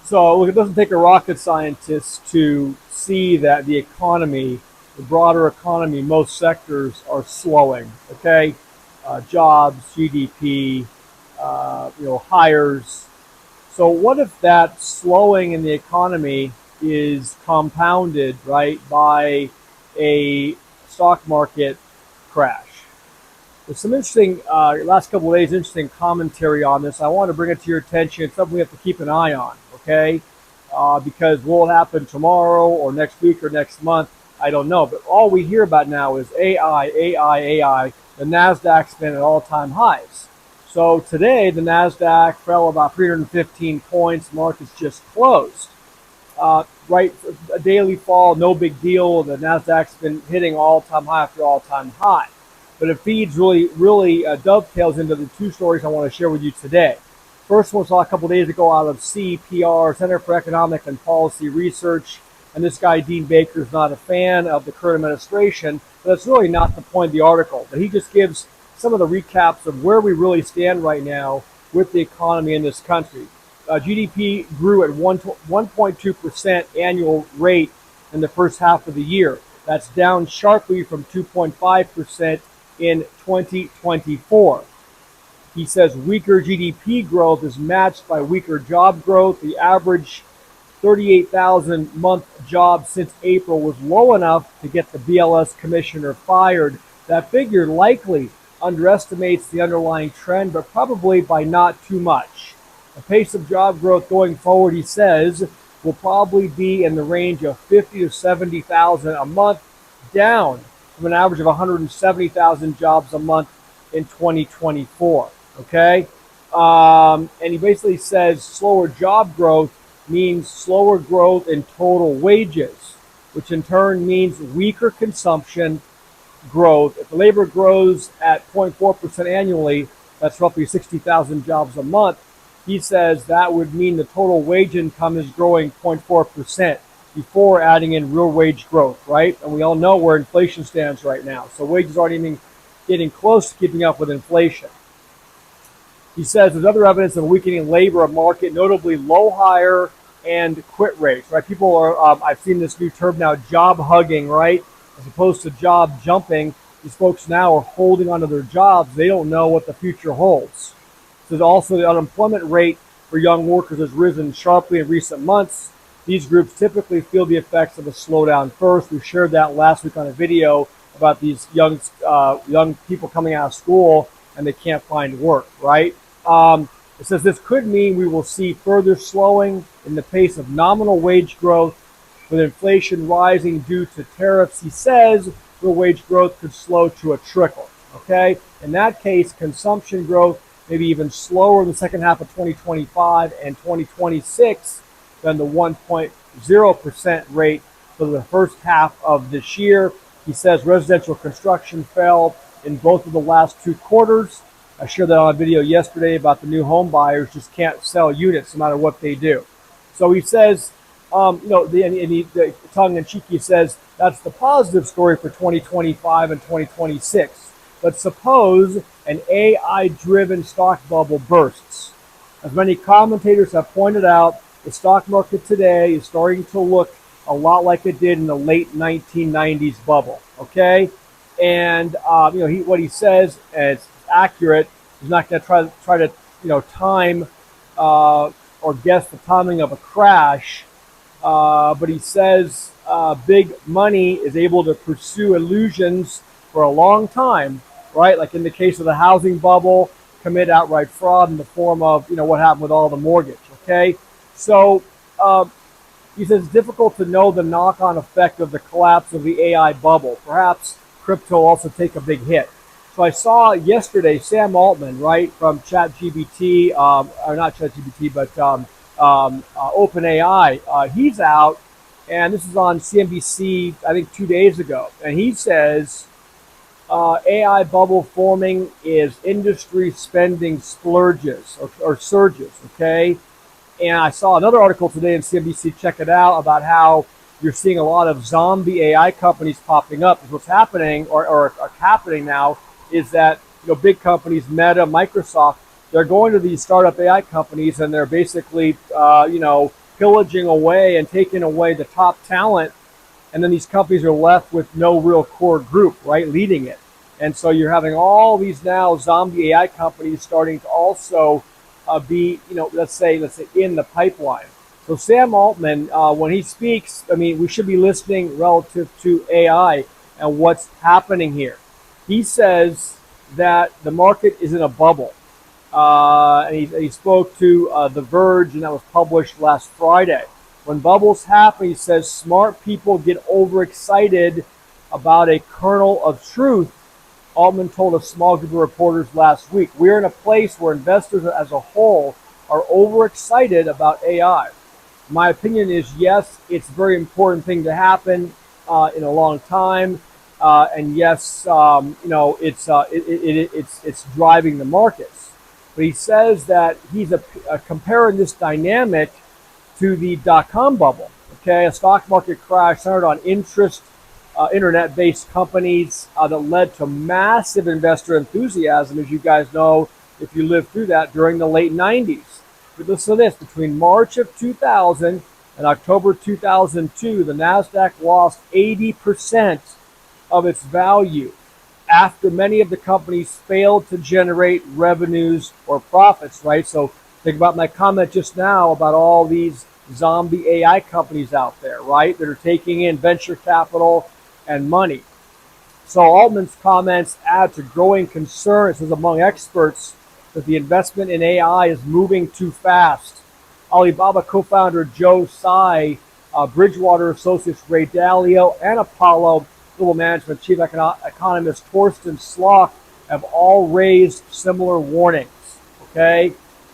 So look, it doesn't take a rocket scientist to see that the economy, the broader economy, most sectors are slowing. Okay, jobs, GDP, hires. So what if that slowing in the economy is compounded, right, by a stock market crash? There's some interesting, last couple of days, interesting commentary on this. I want to bring it to your attention. It's something we have to keep an eye on, okay? Because will it happen tomorrow or next week or next month? I don't know. But all we hear about now is AI, AI, AI. The Nasdaq's been at all-time highs. So today, the Nasdaq fell about 315 points. Market's just closed. Right, a daily fall, no big deal. The Nasdaq's been hitting all-time high after all-time high. But it feeds really dovetails into the two stories I want to share with you today. First one saw a couple days ago out of CPR, Center for Economic and Policy Research. And this guy, Dean Baker, is not a fan of the current administration, but that's really not the point of the article. But he just gives some of the recaps of where we really stand right now with the economy in this country. GDP grew at 1.2% annual rate in the first half of the year. That's down sharply from 2.5% in 2024. He says weaker GDP growth is matched by weaker job growth. The average 38,000 month job since April was low enough to get the BLS commissioner fired. That figure likely underestimates the underlying trend, but probably by not too much. The pace of job growth going forward, he says, will probably be in the range of 50 to 70,000 a month, down from an average of 170,000 jobs a month in 2024. Okay? And he basically says slower job growth means slower growth in total wages, which in turn means weaker consumption growth. If the labor grows at 0.4% annually, that's roughly 60,000 jobs a month. He says that would mean the total wage income is growing 0.4% before adding in real wage growth, right? And we all know where inflation stands right now. So wages aren't even getting close to keeping up with inflation. He says there's other evidence of a weakening labor market, notably low hire and quit rates, right? People are, I've seen this new term now, job hugging, right? As opposed to job jumping. These folks now are holding onto their jobs. They don't know what the future holds. So also the unemployment rate for young workers has risen sharply in recent months. These groups typically feel the effects of a slowdown first. We shared that last week on a video about these young people coming out of school and they can't find work, right? It says this could mean we will see further slowing in the pace of nominal wage growth, with inflation rising due to tariffs. He says real wage growth could slow to a trickle, okay? In that case, consumption growth maybe even slower in the second half of 2025 and 2026 than the 1.0% rate for the first half of this year. He says residential construction fell in both of the last two quarters. I shared that on a video yesterday about the new home buyers just can't sell units no matter what they do. So he says, the tongue-in-cheek, he says that's the positive story for 2025 and 2026. But suppose an AI-driven stock bubble bursts. As many commentators have pointed out, the stock market today is starting to look a lot like it did in the late 1990s bubble. Okay, and what he says, and it's accurate. He's not going to try to time or guess the timing of a crash, but he says big money is able to pursue illusions for a long time. Right, like in the case of the housing bubble, commit outright fraud in the form of what happened with all the mortgage. Okay, so he says it's difficult to know the knock-on effect of the collapse of the AI bubble. Perhaps crypto also take a big hit. So I saw yesterday Sam Altman, right, from ChatGPT, or not ChatGPT, but OpenAI. He's out, and this is on CNBC, I think 2 days ago, and he says AI bubble forming is industry spending splurges or surges, okay? And I saw another article today in CNBC, check it out, about how you're seeing a lot of zombie AI companies popping up. What's happening or happening now is that big companies, Meta, Microsoft, they're going to these startup AI companies and they're basically pillaging away and taking away the top talent, and then these companies are left with no real core group, right, leading it. And so you're having all these now zombie AI companies starting to also be, let's say in the pipeline. So Sam Altman, when he speaks, I mean, we should be listening relative to AI and what's happening here. He says that the market is in a bubble. And he spoke to The Verge, and that was published last Friday. When bubbles happen, he says, smart people get overexcited about a kernel of truth. Altman told a small group of reporters last week. We're in a place where investors as a whole are overexcited about AI. My opinion is, yes, it's a very important thing to happen in a long time. And yes, it's driving the markets. But he says that he's comparing this dynamic to the dot-com bubble. Okay, a stock market crash centered on internet-based companies that led to massive investor enthusiasm, as you guys know, if you lived through that during the late 90s. But listen to this, between March of 2000 and October 2002, the Nasdaq lost 80% of its value after many of the companies failed to generate revenues or profits, right? So think about my comment just now about all these zombie AI companies out there, right, that are taking in venture capital and money. So Altman's comments add to growing concerns among experts that the investment in AI is moving too fast. Alibaba co-founder Joe Tsai, Bridgewater Associates Ray Dalio, and Apollo Global Management Chief Economist Torsten Slok have all raised similar warnings. Okay,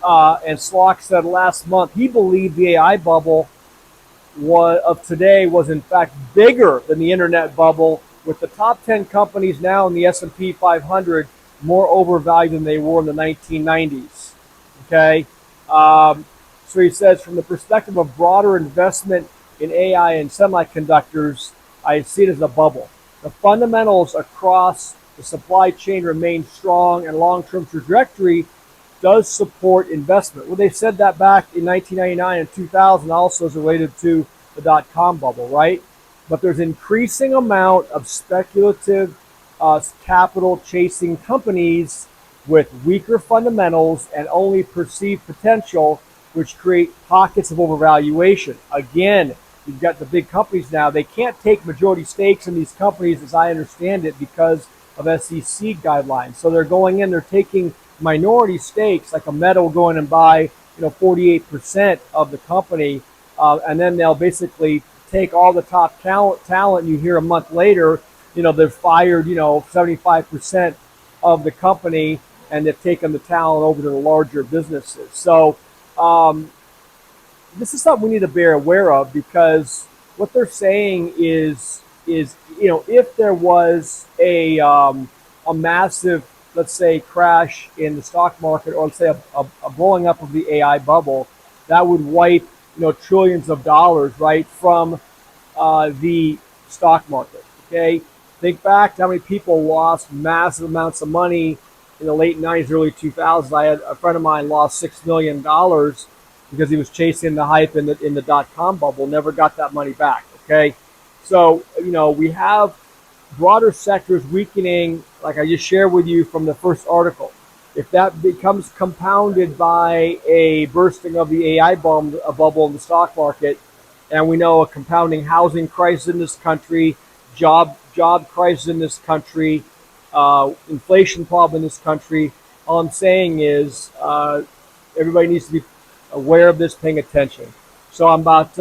and Slok said last month he believed the AI bubble of today was in fact bigger than the internet bubble, with the top 10 companies now in the S&P 500 more overvalued than they were in the 1990s. Okay, so he says, from the perspective of broader investment in AI and semiconductors, I see it as a bubble. The fundamentals across the supply chain remain strong, and long-term trajectory does support investment. Well, they said that back in 1999 and 2000 also is related to the dot-com bubble, right? But there's increasing amount of speculative capital chasing companies with weaker fundamentals and only perceived potential, which create pockets of overvaluation. Again, you've got the big companies now. They can't take majority stakes in these companies, as I understand it, because of SEC guidelines. So they're going in, they're taking minority stakes, like a Meta will go in and buy, 48% of the company, and then they'll basically take all the top talent. You hear a month later, they've fired, 75% of the company, and they've taken the talent over to the larger businesses. So this is something we need to be aware of, because what they're saying is if there was a massive, let's say, crash in the stock market, or let's say a blowing up of the AI bubble, that would wipe trillions of dollars right from the stock market. Okay, think back to how many people lost massive amounts of money in the late 90s, early 2000s. I had a friend of mine lost $6 million because he was chasing the hype in the dot-com bubble, never got that money back. Okay, so we have broader sectors weakening, like I just shared with you from the first article. If that becomes compounded by a bursting of the AI bubble in the stock market, and we know a compounding housing crisis in this country, job crisis in this country, inflation problem in this country, all I'm saying is everybody needs to be aware of this, paying attention. So I'm about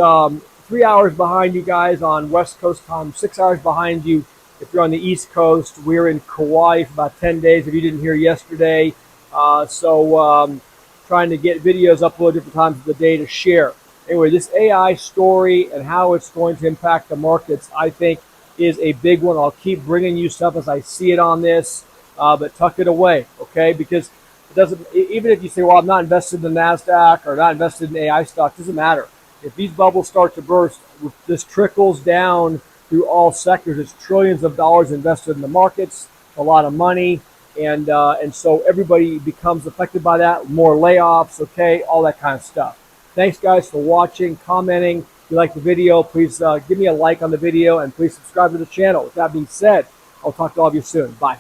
3 hours behind you guys on West Coast time, 6 hours behind you if you're on the East Coast. We're in Kauai for about 10 days if you didn't hear yesterday. Trying to get videos uploaded different times of the day to share. Anyway, this AI story and how it's going to impact the markets, I think, is a big one. I'll keep bringing you stuff as I see it on this, but tuck it away, okay? Because it doesn't, even if you say, well, I'm not invested in the Nasdaq or not invested in AI stock, doesn't matter. If these bubbles start to burst, this trickles down through all sectors. It's trillions of dollars invested in the markets, a lot of money, and so everybody becomes affected by that. More layoffs, okay, all that kind of stuff. Thanks, guys, for watching, commenting. If you like the video, please give me a like on the video, and please subscribe to the channel. With that being said, I'll talk to all of you soon. Bye.